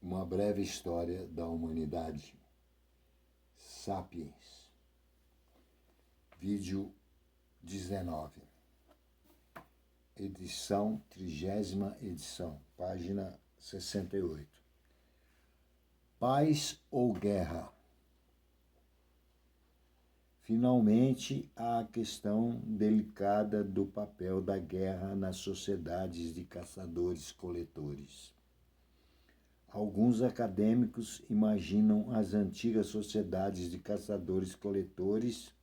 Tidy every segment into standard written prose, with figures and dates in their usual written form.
Uma breve história da humanidade. Sapiens. Vídeo 19. Edição, 30ª edição, página 68. Paz ou guerra? Finalmente, há a questão delicada do papel da guerra nas sociedades de caçadores-coletores. Alguns acadêmicos imaginam as antigas sociedades de caçadores-coletores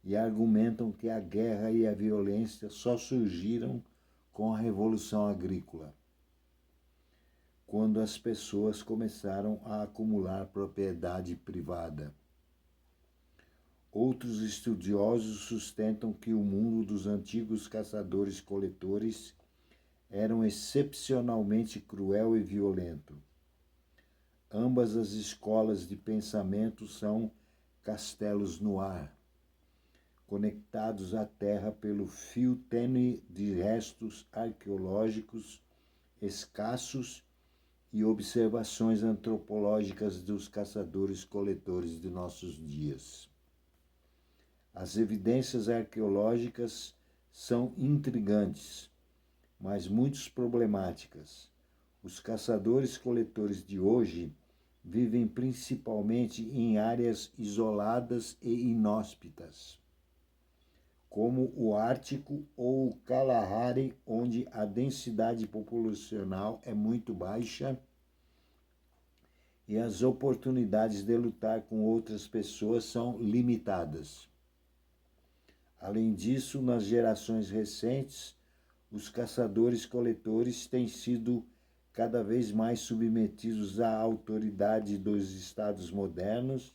e argumentam que a guerra e a violência só surgiram com a Revolução Agrícola, quando as pessoas começaram a acumular propriedade privada. Outros estudiosos sustentam que o mundo dos antigos caçadores-coletores era excepcionalmente cruel e violento. Ambas as escolas de pensamento são castelos no ar, conectados à terra pelo fio tênue de restos arqueológicos escassos e observações antropológicas dos caçadores-coletores de nossos dias. As evidências arqueológicas são intrigantes, mas muito problemáticas. Os caçadores-coletores de hoje vivem principalmente em áreas isoladas e inóspitas, como o Ártico ou o Kalahari, onde a densidade populacional é muito baixa e as oportunidades de lutar com outras pessoas são limitadas. Além disso, nas gerações recentes, os caçadores-coletores têm sido cada vez mais submetidos à autoridade dos estados modernos,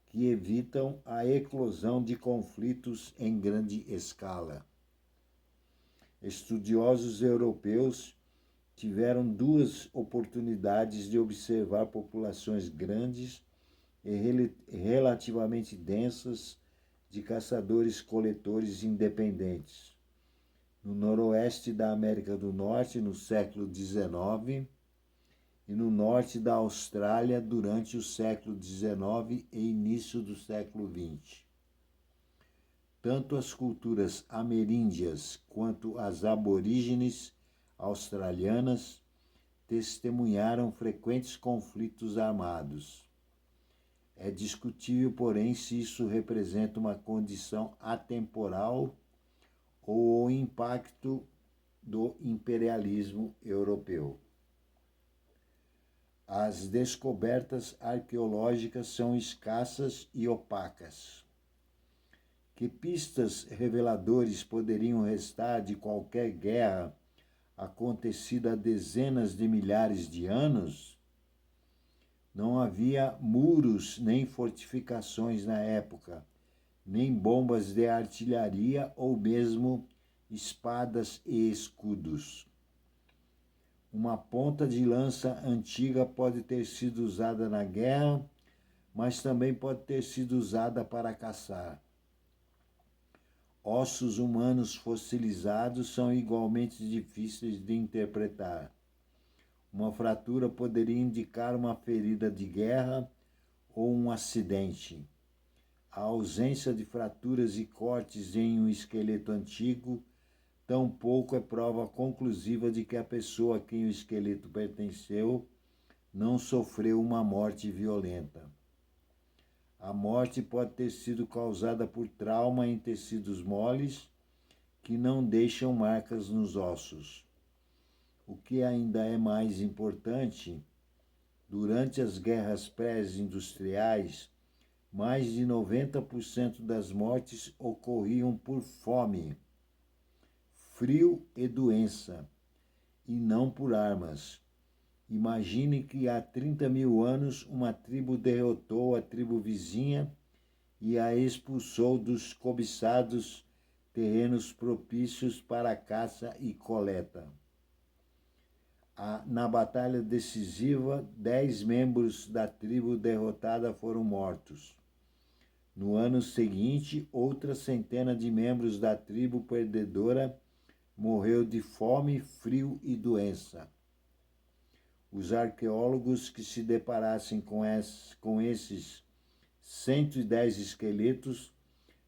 que evitam a eclosão de conflitos em grande escala. Estudiosos europeus tiveram duas oportunidades de observar populações grandes e relativamente densas de caçadores-coletores independentes, no noroeste da América do Norte no século XIX e no norte da Austrália durante o século XIX e início do século XX. Tanto as culturas ameríndias quanto as aborígenes australianas testemunharam frequentes conflitos armados. É discutível, porém, se isso representa uma condição atemporal ou o impacto do imperialismo europeu. As descobertas arqueológicas são escassas e opacas. Que pistas reveladoras poderiam restar de qualquer guerra acontecida há dezenas de milhares de anos? Não havia muros nem fortificações na época, nem bombas de artilharia ou mesmo espadas e escudos. Uma ponta de lança antiga pode ter sido usada na guerra, mas também pode ter sido usada para caçar. Ossos humanos fossilizados são igualmente difíceis de interpretar. Uma fratura poderia indicar uma ferida de guerra ou um acidente. A ausência de fraturas e cortes em um esqueleto antigo tampouco é prova conclusiva de que a pessoa a quem o esqueleto pertenceu não sofreu uma morte violenta. A morte pode ter sido causada por trauma em tecidos moles que não deixam marcas nos ossos. O que ainda é mais importante, durante as guerras pré-industriais, mais de 90% das mortes ocorriam por fome, frio e doença, e não por armas. Imagine que há 30 mil anos uma tribo derrotou a tribo vizinha e a expulsou dos cobiçados terrenos propícios para caça e coleta. Na batalha decisiva, 10 membros da tribo derrotada foram mortos. No ano seguinte, outra centena de membros da tribo perdedora morreu de fome, frio e doença. Os arqueólogos que se deparassem com esses 110 esqueletos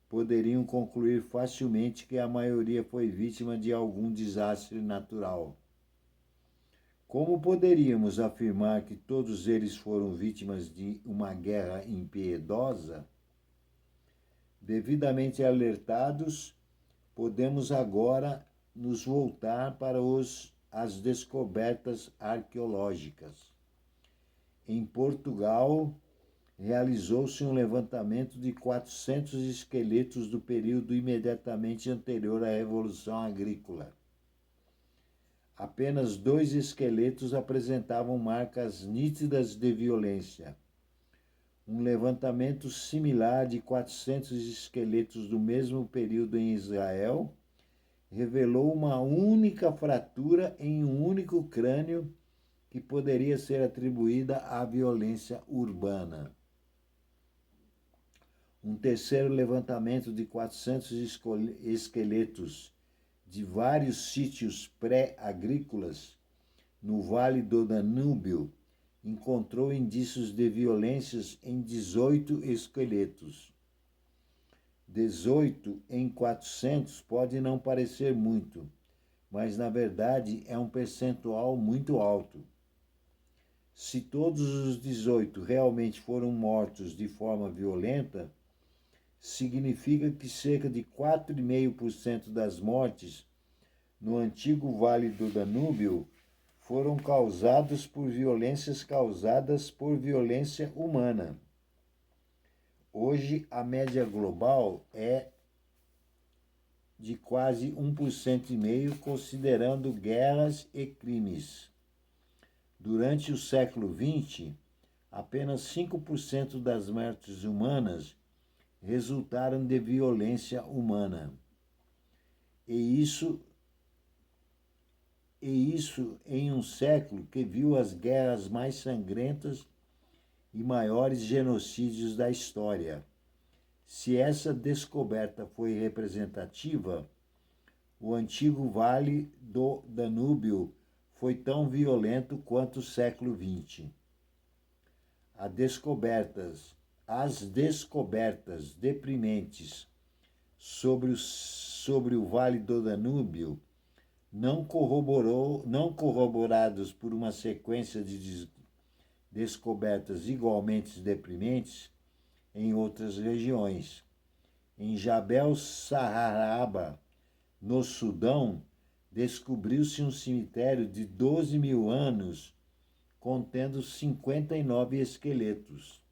poderiam concluir facilmente que a maioria foi vítima de algum desastre natural. Como poderíamos afirmar que todos eles foram vítimas de uma guerra impiedosa? Devidamente alertados, podemos agora nos voltar para as descobertas arqueológicas. Em Portugal, realizou-se um levantamento de 400 esqueletos do período imediatamente anterior à Revolução Agrícola. Apenas 2 esqueletos apresentavam marcas nítidas de violência. Um levantamento similar de 400 esqueletos do mesmo período em Israel revelou uma única fratura em um único crânio que poderia ser atribuída à violência urbana. Um terceiro levantamento de 400 esqueletos de vários sítios pré-agrícolas no Vale do Danúbio encontrou indícios de violências em 18 esqueletos. 18 em 400 pode não parecer muito, mas na verdade é um percentual muito alto. Se todos os 18 realmente foram mortos de forma violenta, significa que cerca de 4,5% das mortes no antigo Vale do Danúbio foram causados por violências causadas por violência humana. Hoje, a média global é de quase 1,5%, considerando guerras e crimes. Durante o século XX, apenas 5% das mortes humanas resultaram de violência humana. E isso em um século que viu as guerras mais sangrentas e maiores genocídios da história. Se essa descoberta foi representativa, o antigo Vale do Danúbio foi tão violento quanto o século XX. As descobertas deprimentes sobre o Vale do Danúbio, não corroborados por uma sequência de descobertas igualmente deprimentes em outras regiões. Em Jabel Sarraba, no Sudão, descobriu-se um cemitério de 12 mil anos contendo 59 esqueletos.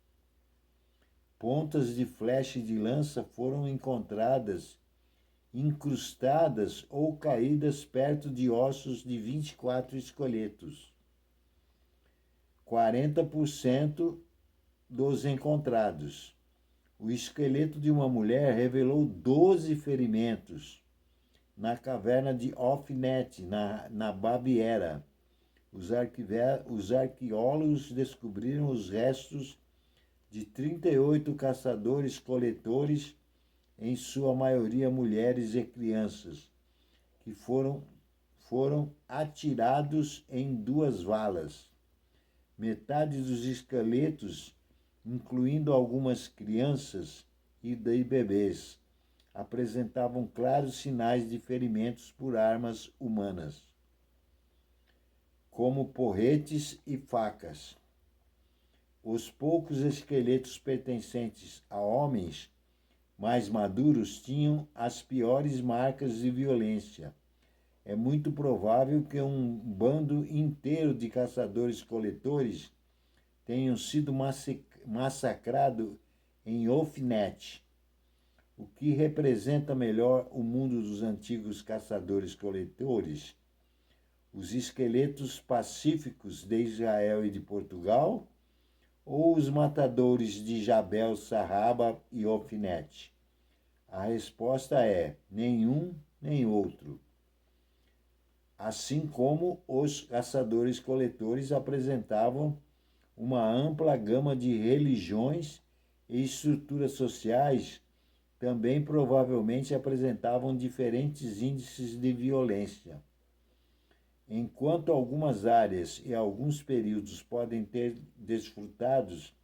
Pontas de flecha e de lança foram encontradas incrustadas ou caídas perto de ossos de 24 esqueletos. 40% dos encontrados. O esqueleto de uma mulher revelou 12 ferimentos na caverna de Ofnet, na Baviera. Os arqueólogos descobriram os restos de 38 caçadores-coletores, em sua maioria mulheres e crianças, que foram atirados em 2 valas. Metade dos esqueletos, incluindo algumas crianças e bebês, apresentavam claros sinais de ferimentos por armas humanas, como porretes e facas. Os poucos esqueletos pertencentes a homens mais maduros tinham as piores marcas de violência. É muito provável que um bando inteiro de caçadores-coletores tenham sido massacrado em Ofnet, o que representa melhor o mundo dos antigos caçadores-coletores, os esqueletos pacíficos de Israel e de Portugal, ou os matadores de Jabel Sarraba e Ofnet? A resposta é nenhum nem outro. Assim como os caçadores-coletores apresentavam uma ampla gama de religiões e estruturas sociais, também provavelmente apresentavam diferentes índices de violência. Enquanto algumas áreas e alguns períodos podem ter desfrutados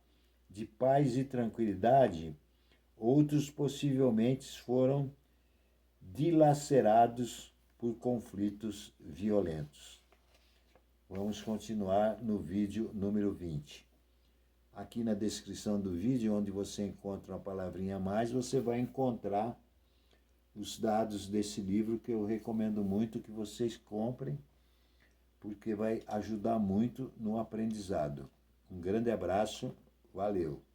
de paz e tranquilidade, outros possivelmente foram dilacerados por conflitos violentos. Vamos continuar no vídeo número 20. Aqui na descrição do vídeo, onde você encontra uma palavrinha a mais, você vai encontrar os dados desse livro, que eu recomendo muito que vocês comprem, porque vai ajudar muito no aprendizado. Um grande abraço, valeu!